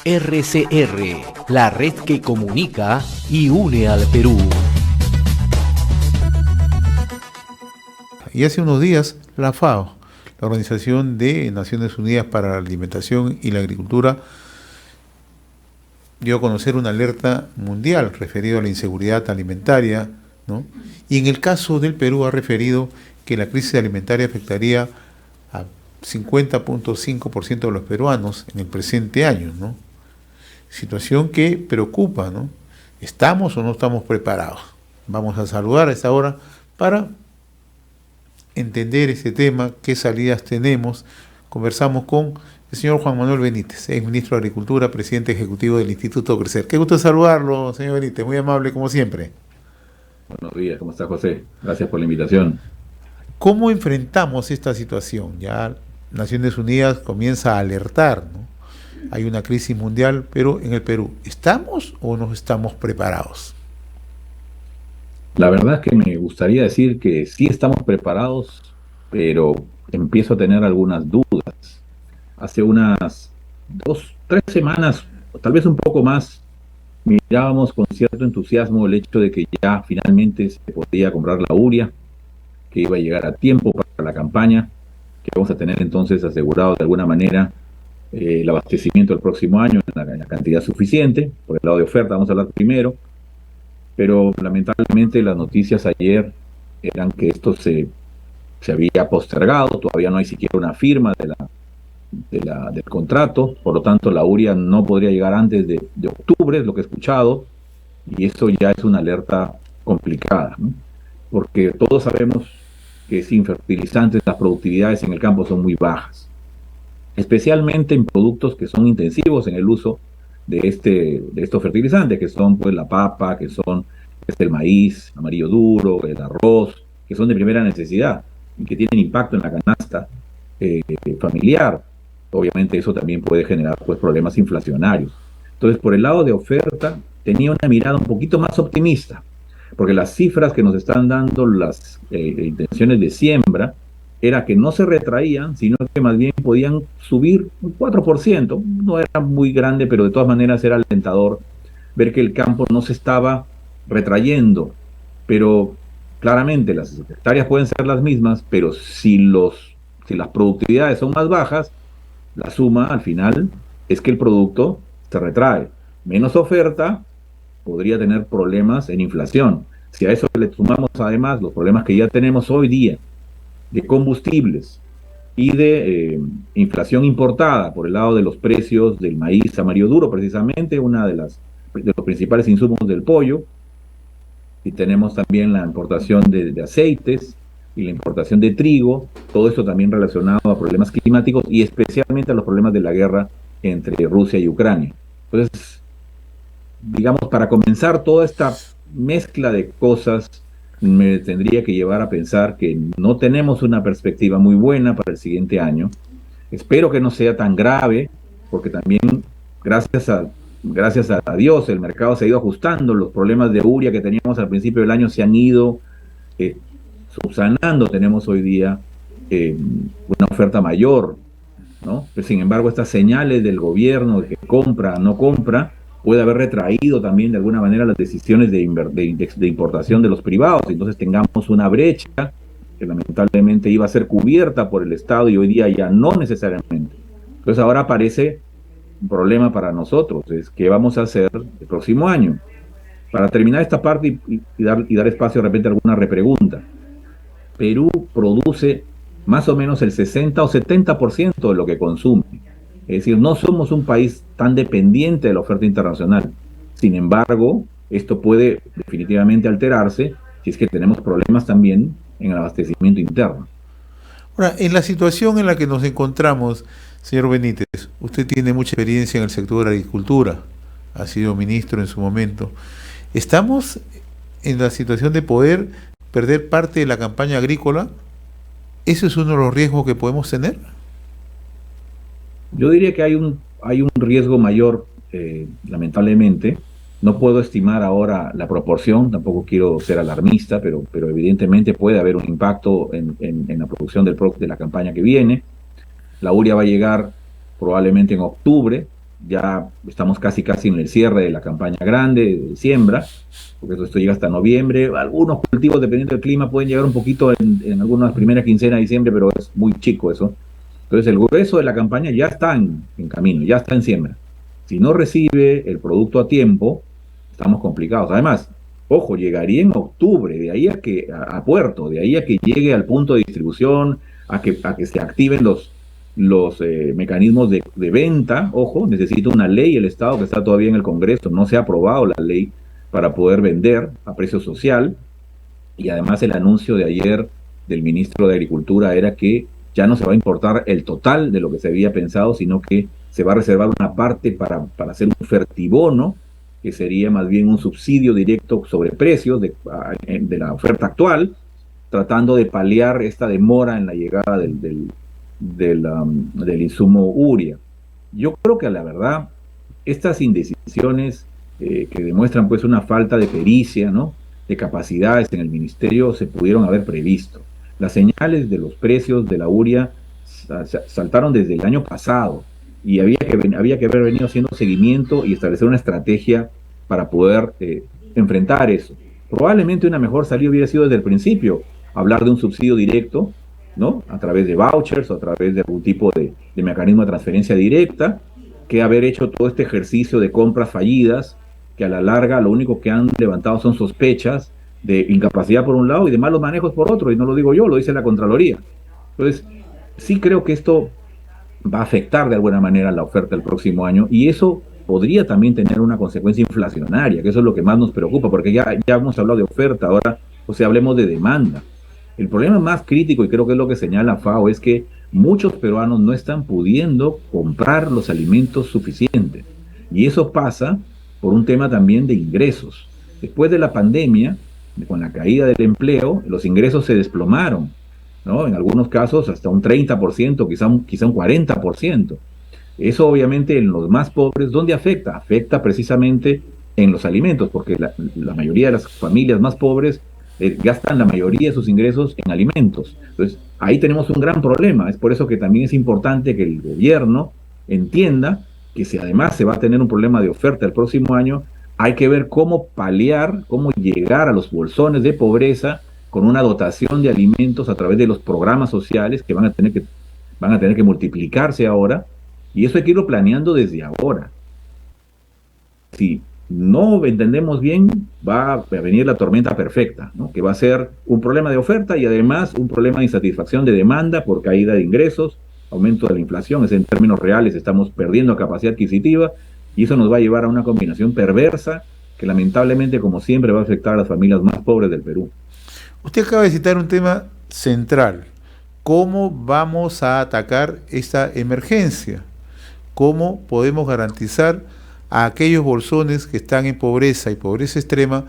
RCR, la red que comunica y une al Perú. Y hace unos días, la FAO, la Organización de Naciones Unidas para la Alimentación y la Agricultura, dio a conocer una alerta mundial referido a la inseguridad alimentaria, ¿no? Y en el caso del Perú ha referido que la crisis alimentaria afectaría a 50.5% de los peruanos en el presente año, ¿no? Situación que preocupa, ¿no? ¿Estamos o no estamos preparados? Vamos a saludar a esta hora para entender este tema, qué salidas tenemos. Conversamos con el señor Juan Manuel Benítez, ex ministro de Agricultura, presidente ejecutivo del Instituto Crecer. Qué gusto saludarlo, señor Benítez, muy amable como siempre. Buenos días, ¿cómo está José? Gracias por la invitación. ¿Cómo enfrentamos esta situación? Ya Naciones Unidas comienza a alertar, ¿no? Hay una crisis mundial, pero en el Perú, ¿estamos o no estamos preparados? La verdad es que me gustaría decir que sí estamos preparados, pero empiezo a tener algunas dudas. Hace unas 2, 3 semanas, o tal vez un poco más, mirábamos con cierto entusiasmo el hecho de que ya finalmente se podía comprar la urea, que iba a llegar a tiempo para la campaña, que vamos a tener entonces asegurado de alguna manera el abastecimiento el próximo año en la cantidad suficiente. Por el lado de oferta vamos a hablar primero, pero lamentablemente las noticias ayer eran que esto se había postergado, todavía no hay siquiera una firma del contrato, por lo tanto la urea no podría llegar antes de octubre, es lo que he escuchado, y esto ya es una alerta complicada, ¿no? Porque todos sabemos que sin fertilizantes las productividades en el campo son muy bajas, especialmente en productos que son intensivos en el uso de estos fertilizantes, que son pues la papa, que son el maíz amarillo duro, el arroz, que son de primera necesidad y que tienen impacto en la canasta familiar. Obviamente eso también puede generar pues problemas inflacionarios. Entonces, por el lado de oferta, tenía una mirada un poquito más optimista, porque las cifras que nos están dando las intenciones de siembra era que no se retraían, sino que más bien podían subir un 4%. No era muy grande, pero de todas maneras era alentador ver que el campo no se estaba retrayendo. Pero claramente las hectáreas pueden ser las mismas, pero si las productividades son más bajas, la suma al final es que el producto se retrae. Menos oferta podría tener problemas en inflación. Si a eso le sumamos además los problemas que ya tenemos hoy día de combustibles y de inflación importada por el lado de los precios del maíz amarillo duro, precisamente una de los principales insumos del pollo, y tenemos también la importación de aceites y la importación de trigo, todo esto también relacionado a problemas climáticos y especialmente a los problemas de la guerra entre Rusia y Ucrania. Entonces, digamos, para comenzar toda esta mezcla de cosas, me tendría que llevar a pensar que no tenemos una perspectiva muy buena para el siguiente año. Espero que no sea tan grave, porque también gracias a Dios el mercado se ha ido ajustando, los problemas de urea que teníamos al principio del año se han ido subsanando. Tenemos hoy día una oferta mayor, ¿no? Pero sin embargo, estas señales del gobierno de que compra, no compra, puede haber retraído también de alguna manera las decisiones de importación de los privados. Entonces tengamos una brecha que lamentablemente iba a ser cubierta por el Estado y hoy día ya no necesariamente. Entonces ahora aparece un problema para nosotros, es qué vamos a hacer el próximo año. Para terminar esta parte y dar espacio de repente a alguna repregunta. Perú produce más o menos el 60 o 70% de lo que consume. Es decir, no somos un país tan dependiente de la oferta internacional. Sin embargo, esto puede definitivamente alterarse si es que tenemos problemas también en el abastecimiento interno. Ahora, en la situación en la que nos encontramos, señor Benítez, usted tiene mucha experiencia en el sector de la agricultura, ha sido ministro en su momento. ¿Estamos en la situación de poder perder parte de la campaña agrícola? ¿Ese es uno de los riesgos que podemos tener? Yo diría que hay un riesgo mayor, lamentablemente. No puedo estimar ahora la proporción, tampoco quiero ser alarmista, pero evidentemente puede haber un impacto en la producción de la campaña que viene. La urea va a llegar probablemente en octubre, ya estamos casi en el cierre de la campaña grande de siembra, porque esto llega hasta noviembre. Algunos cultivos, dependiendo del clima, pueden llegar un poquito en algunas primeras quincenas de diciembre, pero es muy chico eso. Entonces el grueso de la campaña ya está en camino, ya está en siembra. Si no recibe el producto a tiempo, estamos complicados. Además, ojo, llegaría en octubre, de ahí a puerto, de ahí a que llegue al punto de distribución, a que se activen los mecanismos de venta. Ojo, necesita una ley el Estado que está todavía en el Congreso, no se ha aprobado la ley para poder vender a precio social. Y además el anuncio de ayer del ministro de Agricultura era que ya no se va a importar el total de lo que se había pensado, sino que se va a reservar una parte para hacer un fertibono, que sería más bien un subsidio directo sobre precios de la oferta actual, tratando de paliar esta demora en la llegada del insumo urea. Yo creo que, a la verdad, estas indecisiones que demuestran pues una falta de pericia, ¿no?, de capacidades en el ministerio, se pudieron haber previsto. Las señales de los precios de la urea saltaron desde el año pasado, y había que haber venido haciendo seguimiento y establecer una estrategia para poder enfrentar eso. Probablemente una mejor salida hubiera sido desde el principio hablar de un subsidio directo, ¿no?, a través de vouchers o a través de algún tipo de mecanismo de transferencia directa, que haber hecho todo este ejercicio de compras fallidas, que a la larga lo único que han levantado son sospechas de incapacidad por un lado y de malos manejos por otro, y no lo digo yo, lo dice la Contraloría. Entonces, sí creo que esto va a afectar de alguna manera la oferta del próximo año, y eso podría también tener una consecuencia inflacionaria, que eso es lo que más nos preocupa, porque ya hemos hablado de oferta, ahora, o sea, hablemos de demanda. El problema más crítico, y creo que es lo que señala FAO, es que muchos peruanos no están pudiendo comprar los alimentos suficientes. Y eso pasa por un tema también de ingresos. Después de la pandemia, con la caída del empleo, los ingresos se desplomaron, ¿no? En algunos casos hasta un 30%, quizá un 40%. Eso obviamente en los más pobres, ¿dónde afecta? Afecta precisamente en los alimentos, porque la mayoría de las familias más pobres gastan la mayoría de sus ingresos en alimentos. Entonces, ahí tenemos un gran problema. Es por eso que también es importante que el gobierno entienda que si además se va a tener un problema de oferta el próximo año, hay que ver cómo paliar, cómo llegar a los bolsones de pobreza con una dotación de alimentos a través de los programas sociales que van a tener que multiplicarse ahora, y eso hay que irlo planeando desde ahora. Si no entendemos bien, va a venir la tormenta perfecta, ¿no?, que va a ser un problema de oferta y además un problema de insatisfacción de demanda por caída de ingresos, aumento de la inflación. Es, en términos reales estamos perdiendo capacidad adquisitiva, y eso nos va a llevar a una combinación perversa que lamentablemente, como siempre, va a afectar a las familias más pobres del Perú. Usted acaba de citar un tema central. ¿Cómo vamos a atacar esta emergencia? ¿Cómo podemos garantizar a aquellos bolsones que están en pobreza y pobreza extrema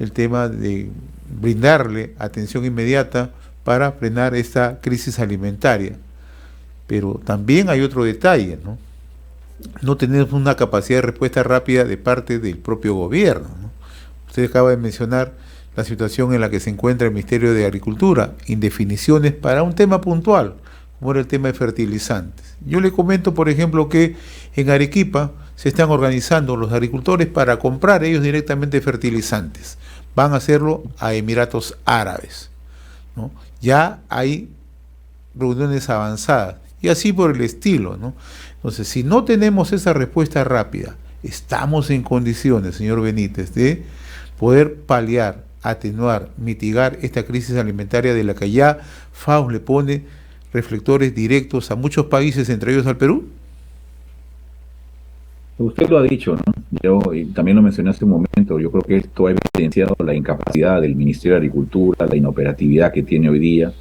el tema de brindarle atención inmediata para frenar esta crisis alimentaria? Pero también hay otro detalle, ¿no? No tenemos una capacidad de respuesta rápida de parte del propio gobierno, ¿no? Usted acaba de mencionar la situación en la que se encuentra el Ministerio de Agricultura, indefiniciones para un tema puntual, como era el tema de fertilizantes. Yo le comento, por ejemplo, que en Arequipa se están organizando los agricultores para comprar ellos directamente fertilizantes. Van a hacerlo a Emiratos Árabes, ¿no? Ya hay reuniones avanzadas y así por el estilo, ¿no? Entonces, si no tenemos esa respuesta rápida, estamos en condiciones, señor Benítez, de poder paliar, atenuar, mitigar esta crisis alimentaria de la que ya FAO le pone reflectores directos a muchos países, entre ellos al Perú. Usted lo ha dicho, ¿no? Yo y también lo mencioné hace un momento. Yo creo que esto ha evidenciado la incapacidad del Ministerio de Agricultura, la inoperatividad que tiene hoy día.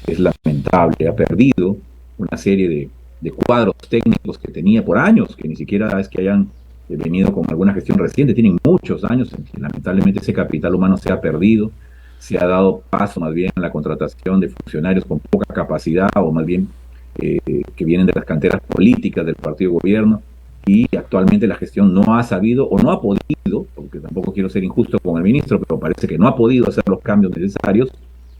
Es lamentable, ha perdido una serie de cuadros técnicos que tenía por años, que ni siquiera es que hayan venido con alguna gestión reciente, tienen muchos años en que lamentablemente ese capital humano se ha perdido. Se ha dado paso más bien a la contratación de funcionarios con poca capacidad, o más bien que vienen de las canteras políticas del partido de gobierno, y actualmente la gestión no ha sabido o no ha podido, porque tampoco quiero ser injusto con el ministro, pero parece que no ha podido hacer los cambios necesarios,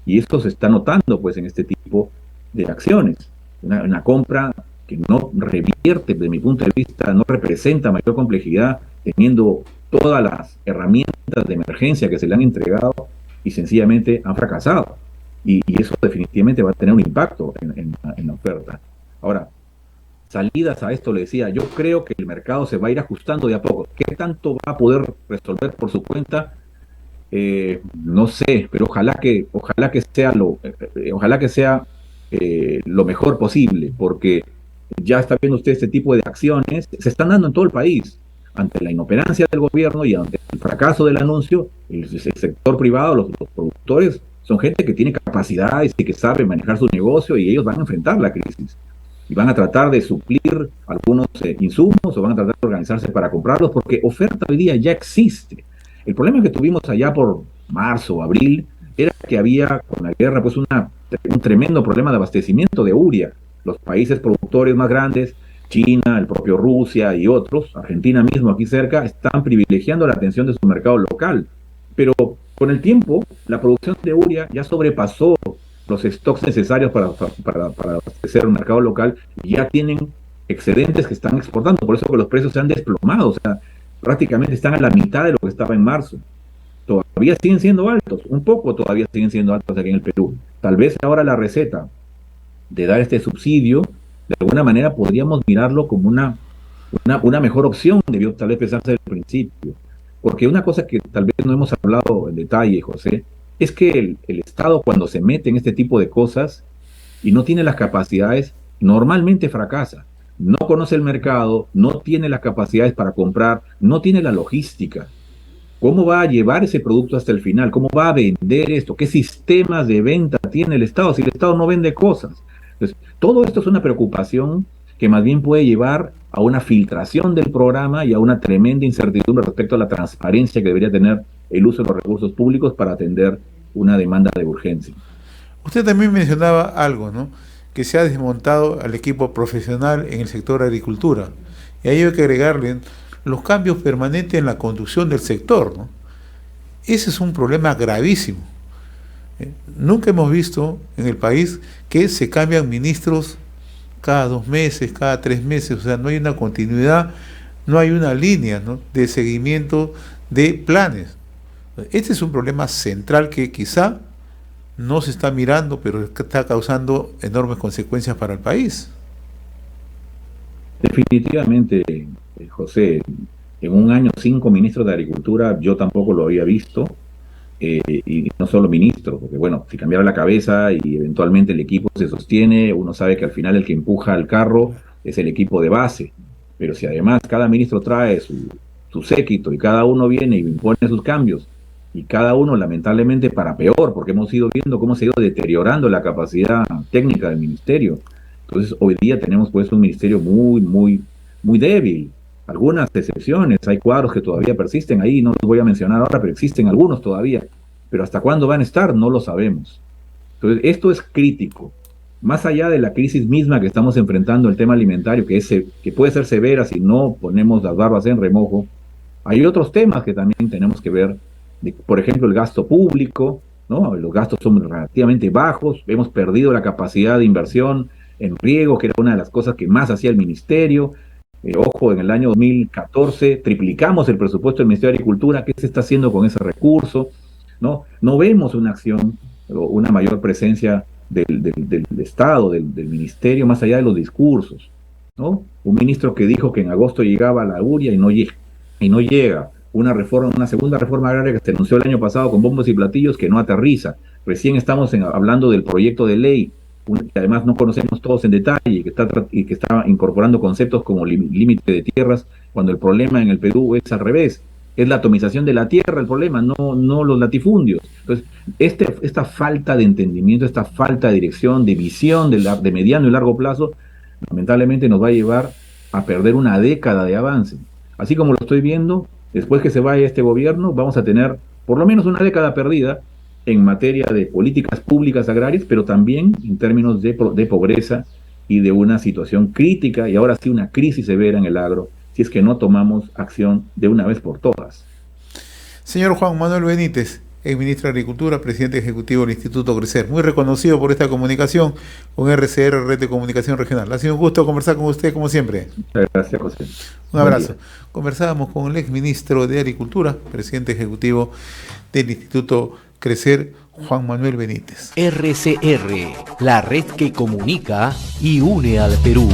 y esto se está notando pues en este tipo de acciones. Una compra que no revierte, desde mi punto de vista, no representa mayor complejidad, teniendo todas las herramientas de emergencia que se le han entregado y sencillamente han fracasado. Y eso definitivamente va a tener un impacto en la oferta. Ahora, salidas a esto, le decía, yo creo que el mercado se va a ir ajustando de a poco. ¿Qué tanto va a poder resolver por su cuenta? No sé, pero ojalá que sea lo mejor posible, porque ya está viendo usted este tipo de acciones, se están dando en todo el país, ante la inoperancia del gobierno y ante el fracaso del anuncio. El sector privado, los productores, son gente que tiene capacidades y que sabe manejar su negocio, y ellos van a enfrentar la crisis y van a tratar de suplir algunos insumos, o van a tratar de organizarse para comprarlos, porque oferta hoy día ya existe. El problema que tuvimos allá por marzo o abril era que había con la guerra pues un tremendo problema de abastecimiento de urea. Los países productores más grandes, China, el propio Rusia y otros, Argentina mismo aquí cerca, están privilegiando la atención de su mercado local. Pero con el tiempo, la producción de urea ya sobrepasó los stocks necesarios para abastecer un mercado local, y ya tienen excedentes que están exportando. Por eso que los precios se han desplomado, o sea, prácticamente están a la mitad de lo que estaba en marzo. Todavía siguen siendo altos, un poco todavía siguen siendo altos aquí en el Perú. Tal vez ahora la receta de dar este subsidio, de alguna manera podríamos mirarlo como una mejor opción, debió tal vez pensarse desde el principio. Porque una cosa que tal vez no hemos hablado en detalle, José, es que el Estado, cuando se mete en este tipo de cosas y no tiene las capacidades, normalmente fracasa. No conoce el mercado, no tiene las capacidades para comprar, no tiene la logística. ¿Cómo va a llevar ese producto hasta el final? ¿Cómo va a vender esto? ¿Qué sistemas de venta tiene el Estado si el Estado no vende cosas? Entonces, todo esto es una preocupación que más bien puede llevar a una filtración del programa y a una tremenda incertidumbre respecto a la transparencia que debería tener el uso de los recursos públicos para atender una demanda de urgencia. Usted también mencionaba algo, ¿no? Que se ha desmontado al equipo profesional en el sector agricultura. Y ahí hay que agregarle los cambios permanentes en la conducción del sector, ¿no? Ese es un problema gravísimo. Nunca hemos visto en el país que se cambian ministros cada 2 meses, cada 3 meses, o sea, no hay una continuidad, no hay una línea, ¿no?, de seguimiento de planes. Este es un problema central que quizá no se está mirando, pero está causando enormes consecuencias para el país. Definitivamente, José, en un año 5 ministros de Agricultura, yo tampoco lo había visto, y no solo ministros, porque bueno, si cambiara la cabeza y eventualmente el equipo se sostiene, uno sabe que al final el que empuja al carro es el equipo de base, pero si además cada ministro trae su séquito y cada uno viene y impone sus cambios, y cada uno lamentablemente para peor, porque hemos ido viendo cómo se ha ido deteriorando la capacidad técnica del ministerio. Entonces hoy día tenemos pues un ministerio muy débil. Algunas excepciones, hay cuadros que todavía persisten ahí, no los voy a mencionar ahora, pero existen algunos todavía. Pero hasta cuándo van a estar, no lo sabemos. Entonces, esto es crítico. Más allá de la crisis misma que estamos enfrentando, el tema alimentario, que puede ser severa si no ponemos las barbas en remojo, hay otros temas que también tenemos que ver. Por ejemplo, el gasto público, ¿no? Los gastos son relativamente bajos, hemos perdido la capacidad de inversión en riego, que era una de las cosas que más hacía el ministerio. Ojo, en el año 2014 triplicamos el presupuesto del Ministerio de Agricultura. ¿Qué se está haciendo con ese recurso? No vemos una acción o una mayor presencia del Estado, del ministerio, más allá de los discursos, ¿no? Un ministro que dijo que en agosto llegaba la urea y no llega. Una segunda reforma agraria que se anunció el año pasado con bombos y platillos, que no aterriza. Recién estamos hablando del proyecto de ley, que además no conocemos todos en detalle, y que está incorporando conceptos como límite de tierras, cuando el problema en el Perú es al revés. Es la atomización de la tierra el problema, no los latifundios. Entonces, esta falta de entendimiento, esta falta de dirección, de visión de mediano y largo plazo, lamentablemente nos va a llevar a perder una década de avance. Así como lo estoy viendo, después que se vaya este gobierno, vamos a tener por lo menos una década perdida en materia de políticas públicas agrarias, pero también en términos de pobreza y de una situación crítica, y ahora sí una crisis severa en el agro, si es que no tomamos acción de una vez por todas. Señor Juan Manuel Benítez, ministro de Agricultura, presidente ejecutivo del Instituto Crecer. Muy reconocido por esta comunicación con RCR, Red de Comunicación Regional. Ha sido un gusto conversar con usted, como siempre. Muchas gracias, José. Un abrazo. Conversábamos con el exministro de Agricultura, presidente ejecutivo del Instituto Crecer, Juan Manuel Benítez. RCR, la red que comunica y une al Perú.